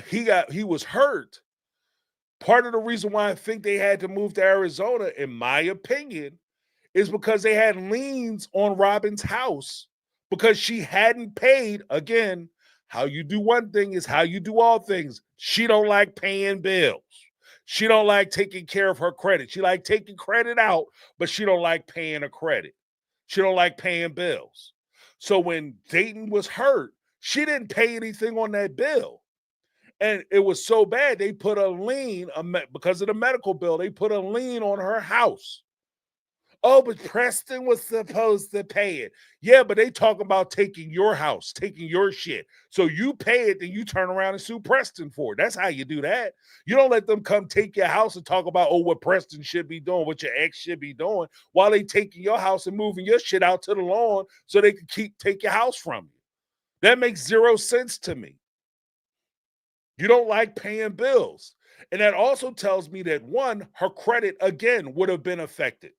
he was hurt, part of the reason why I think they had to move to Arizona, in my opinion, is because they had liens on Robin's house because she hadn't paid. Again, how you do one thing is how you do all things. She don't like paying bills. She don't like taking care of her credit. She like taking credit out, but she don't like paying a credit. She don't like paying bills. So when Dayton was hurt, she didn't pay anything on that bill. And it was so bad, they put a lien, because of the medical bill, they put a lien on her house. Oh, but Preston was supposed to pay it. Yeah, but they talk about taking your house, taking your shit. So you pay it, then you turn around and sue Preston for it. That's how you do that. You don't let them come take your house and talk about, oh, what Preston should be doing, what your ex should be doing, while they taking your house and moving your shit out to the lawn so they can take your house from you. That makes zero sense to me. You don't like paying bills. And that also tells me that, one, her credit, again, would have been affected.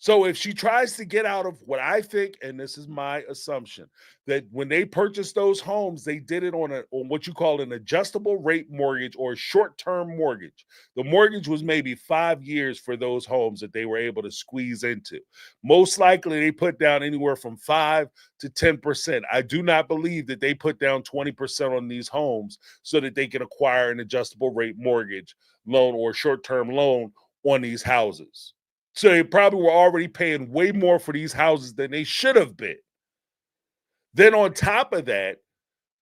So if she tries to get out of what I think, and this is my assumption, that when they purchased those homes, they did it on what you call an adjustable rate mortgage or short-term mortgage. The mortgage was maybe 5 years for those homes that they were able to squeeze into. Most likely they put down anywhere from 5 to 10%. I do not believe that they put down 20% on these homes so that they can acquire an adjustable rate mortgage loan or short-term loan on these houses. So they probably were already paying way more for these houses than they should have been. Then on top of that,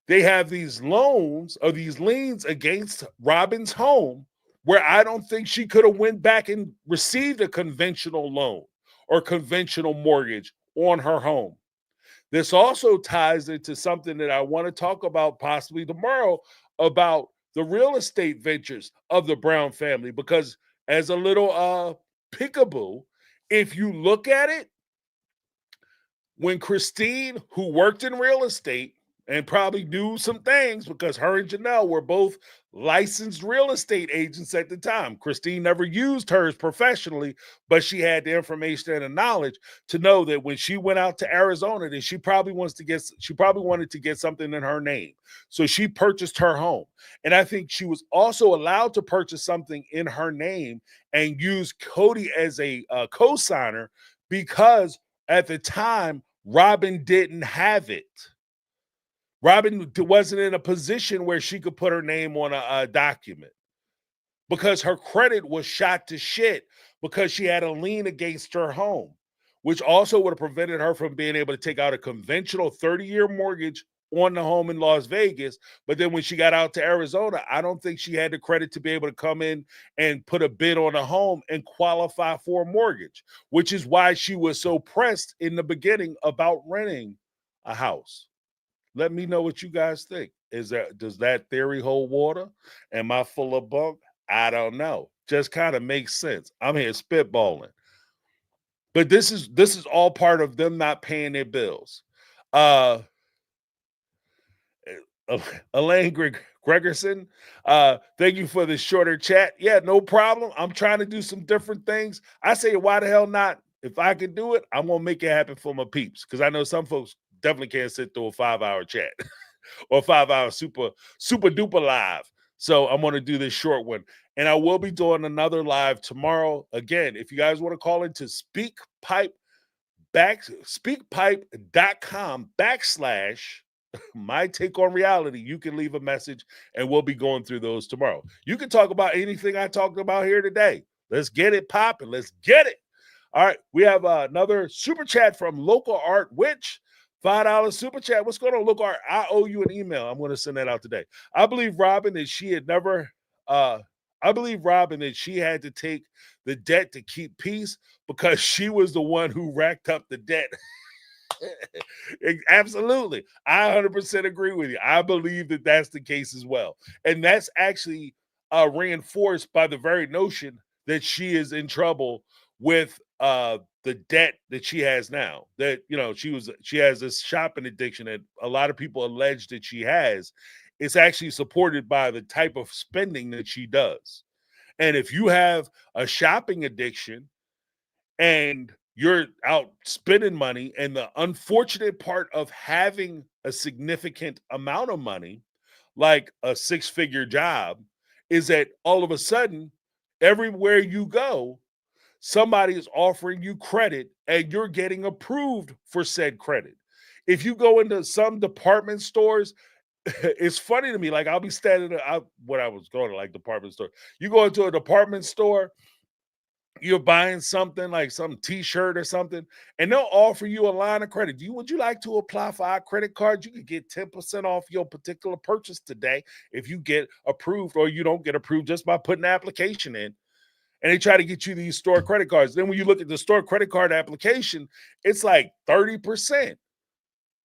they have these loans or these liens against Robin's home where I don't think she could have went back and received a conventional loan or conventional mortgage on her home. This also ties into something that I want to talk about possibly tomorrow about the real estate ventures of the Brown family, because as a little peekaboo, if you look at it, when Christine, who worked in real estate and probably knew some things because her and Janelle were both licensed real estate agents at the time. Christine never used hers professionally, but she had the information and the knowledge to know that when she went out to Arizona, that she probably wanted to get something in her name. So she purchased her home. And I think she was also allowed to purchase something in her name and use Cody as a co-signer because at the time, Robin didn't have it. Robin wasn't in a position where she could put her name on a document because her credit was shot to shit because she had a lien against her home, which also would have prevented her from being able to take out a conventional 30-year mortgage on the home in Las Vegas. But then when she got out to Arizona, I don't think she had the credit to be able to come in and put a bid on a home and qualify for a mortgage, which is why she was so pressed in the beginning about renting a house. Let me know what you guys think. Does that theory hold water? Am I full of bunk? I don't know. Just kind of makes sense. I'm here spitballing. But this is all part of them not paying their bills. Elaine Gregerson, thank you for the shorter chat. Yeah, no problem. I'm trying to do some different things. I say, why the hell not? If I can do it, I'm gonna make it happen for my peeps, because I know some folks definitely can't sit through a 5-hour chat or 5-hour super duper live. So I'm gonna do this short one, and I will be doing another live tomorrow. Again, if you guys want to call into speakpipe.com / My Take on Reality, you can leave a message and we'll be going through those tomorrow. You can talk about anything I talked about here today. Let's get it popping. Let's get it. All right. We have another super chat from Local Art Witch. $5 super chat. What's going on, Local Art? I owe you an email. I'm going to send that out today. I believe Robin that she had to take the debt to keep peace because she was the one who racked up the debt. Absolutely. I 100% agree with you. I believe that that's the case as well. And that's actually reinforced by the very notion that she is in trouble with the debt that she has now. That, you know, she has this shopping addiction that a lot of people allege that she has. It's actually supported by the type of spending that she does. And if you have a shopping addiction and you're out spending money, and the unfortunate part of having a significant amount of money, like a 6-figure job, is that all of a sudden, everywhere you go, somebody is offering you credit and you're getting approved for said credit. If you go into some department stores, it's funny to me. Like, I'll be standing when I was going to like department store. You go into a department store, you're buying something like some t-shirt or something, and they'll offer you a line of credit. Would you like to apply for our credit card? You could get 10% off your particular purchase today if you get approved, or you don't get approved just by putting the application in. And they try to get you these store credit cards. Then when you look at the store credit card application, it's like 30%.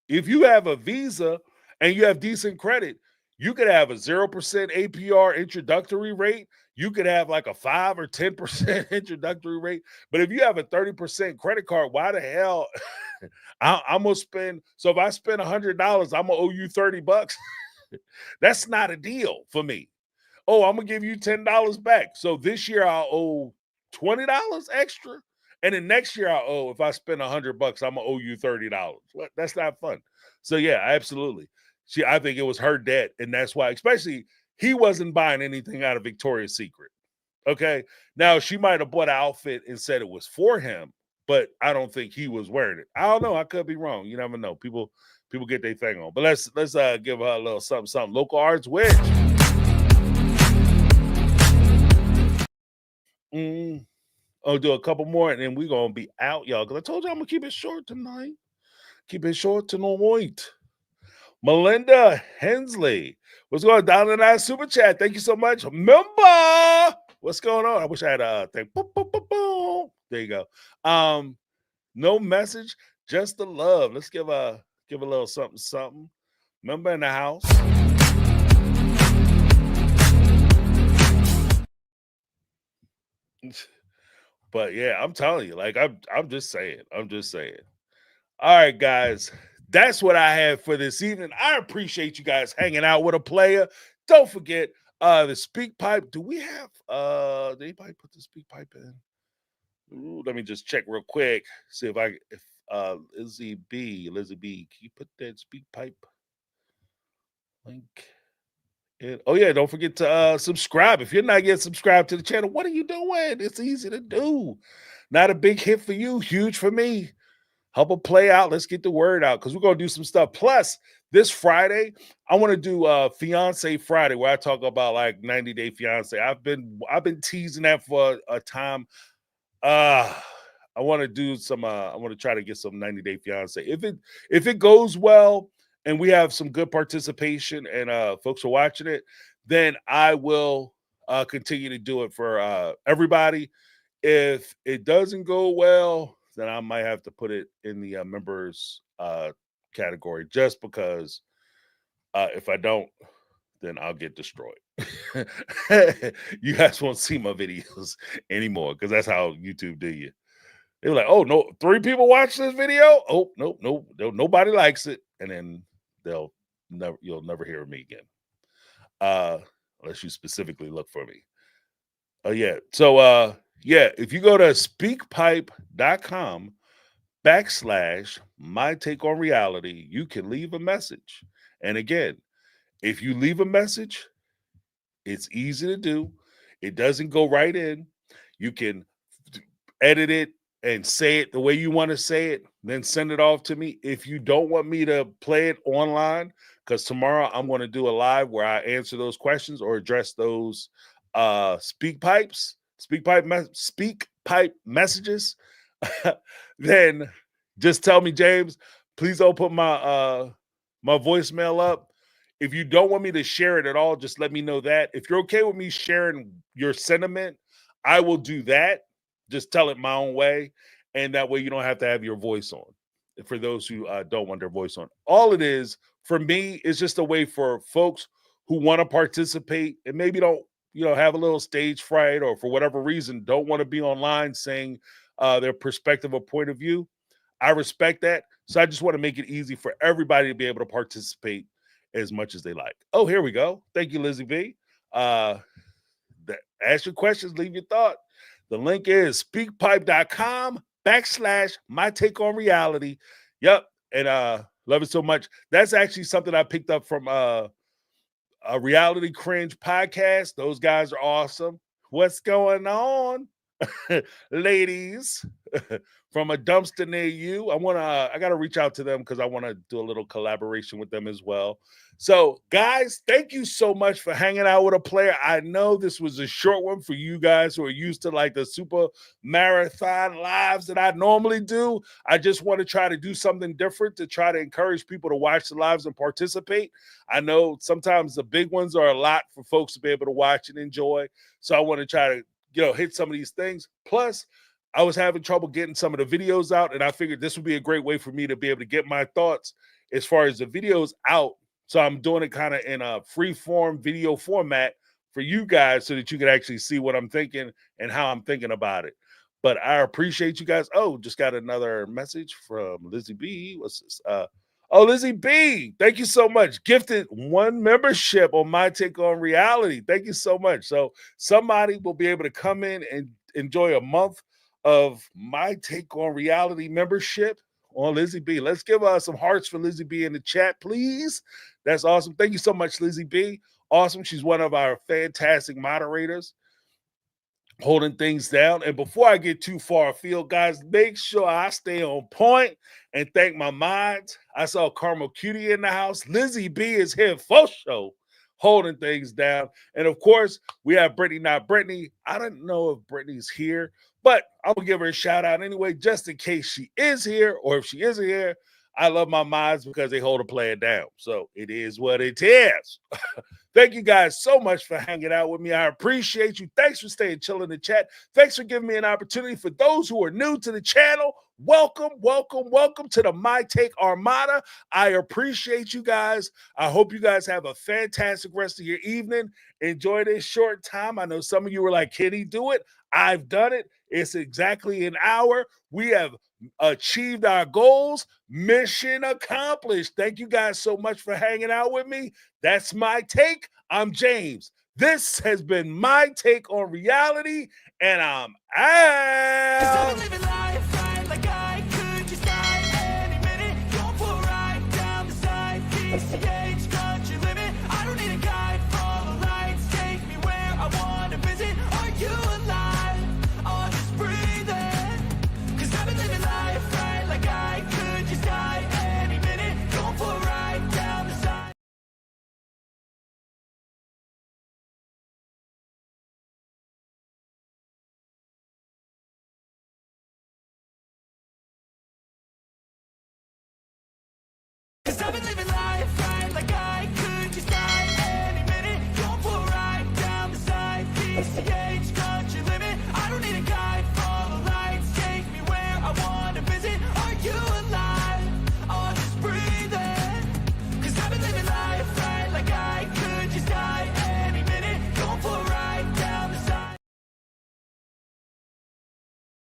If you have a Visa and you have decent credit, you could have a 0% APR introductory rate. You could have like a 5 or 10% introductory rate. But if you have a 30% credit card, why the hell? I'm going to spend. So if I spend $100, I'm going to owe you $30. That's not a deal for me. Oh, I'm going to give you $10 back. So this year I'll owe $20 extra. And then next year I'll owe, if I spend $100, I'm going to owe you $30. That's not fun. So yeah, absolutely. I think it was her debt. And that's why, especially, he wasn't buying anything out of Victoria's Secret. Okay. Now, she might have bought an outfit and said it was for him, but I don't think he was wearing it. I don't know. I could be wrong. You never know. People get their thing on. But let's give her a little something. Local Arts Witch. I'll do a couple more and then we're going to be out, y'all. Because I told you I'm going to keep it short tonight. Keep it short tonight. Melinda Hensley. What's going on? Down in that super chat. Thank you so much. Member. What's going on? I wish I had a thing. Boom, boom, boom, boom. There you go. No message, just the love. Let's give a little something. Member in the house. But yeah, I'm telling you, like, I'm just saying. All right, guys. That's what I have for this evening. I appreciate you guys hanging out with a player. Don't forget the speak pipe. Do we have did anybody put the speak pipe in? Ooh, let me just check real quick. See if Lizzie B, can you put that speak pipe link in? Oh yeah, don't forget to subscribe. If you're not yet subscribed to the channel, what are you doing? It's easy to do. Not a big hit for you, huge for me. Help it play out. Let's get the word out because we're going to do some stuff. Plus, this Friday, I want to do Fiance Friday where I talk about like 90-day fiance. I've been teasing that for a time. I want to do some I want to try to get some 90-day fiance. If it goes well and we have some good participation and folks are watching it, then I will continue to do it for everybody. If it doesn't go well, then I might have to put it in the members category, just because if I don't, then I'll get destroyed. You guys won't see my videos anymore because that's how YouTube do you. They were like, "Oh no, 3 people watch this video. Oh nope, nope, nobody likes it," and then you'll never hear of me again, unless you specifically look for me. Oh yeah, so yeah, if you go to speakpipe.com/MyTakeOnReality, you can leave a message. And again, if you leave a message, it's easy to do. It doesn't go right in. You can edit it and say it the way you want to say it, then send it off to me. If you don't want me to play it online, because tomorrow I'm going to do a live where I answer those questions or address those speak pipe messages, then just tell me, James, please don't put my my voicemail up. If you don't want me to share it at all, just let me know that. If you're okay with me sharing your sentiment, I will do that. Just tell it my own way, and that way you don't have to have your voice on. For those who don't want their voice on, all it is for me is just a way for folks who want to participate and maybe don't, have a little stage fright, or for whatever reason don't want to be online saying their perspective or point of view. I respect that, so I just want to make it easy for everybody to be able to participate as much as they like. Oh, here we go. Thank you, Lizzie B. Ask your questions, leave your thought. The link is speakpipe.com/MyTakeOnReality. Yep. And love it so much. That's actually something I picked up from a Reality Cringe podcast. Those guys are awesome. What's going on, ladies? From a dumpster near you. I gotta reach out to them because I want to do a little collaboration with them as well. So, guys, thank you so much for hanging out with a player. I know this was a short one for you guys who are used to like the super marathon lives that I normally do. I just want to try to do something different to try to encourage people to watch the lives and participate. I know sometimes the big ones are a lot for folks to be able to watch and enjoy. So I want to try to, hit some of these things. Plus, I was having trouble getting some of the videos out, and I figured this would be a great way for me to be able to get my thoughts as far as the videos out. So I'm doing it kind of in a free form video format for you guys so that you can actually see what I'm thinking and how I'm thinking about it. But I appreciate you guys. Oh, just got another message from Lizzie B. What's this? Lizzie B, thank you so much. Gifted 1 membership on My Take on Reality. Thank you so much. So somebody will be able to come in and enjoy a month of My Take on Reality membership on Lizzie B. Let's give some hearts for Lizzie B in the chat, please. That's awesome. Thank you so much, Lizzie B. Awesome. She's one of our fantastic moderators, holding things down. And before I get too far afield, guys, make sure I stay on point and thank my mods. I saw Carmel Cutie in the house. Lizzie B is here for show, holding things down. And of course, we have Brittany, not Brittany. I don't know if Brittany's here, but I'm going to give her a shout out anyway, just in case she is here, or if she isn't here. I love my mods because they hold a player down. So it is what it is. Thank you guys so much for hanging out with me. I appreciate you. Thanks for staying chill in the chat. Thanks for giving me an opportunity. For those who are new to the channel, welcome, welcome, welcome to the My Take Armada. I appreciate you guys. I hope you guys have a fantastic rest of your evening. Enjoy this short time. I know some of you were like, can he do it? I've done it. It's exactly an hour. We have achieved our goals. Mission accomplished. Thank you guys so much for hanging out with me. That's my take. I'm James. This has been My Take on Reality, and I'm out. piece together.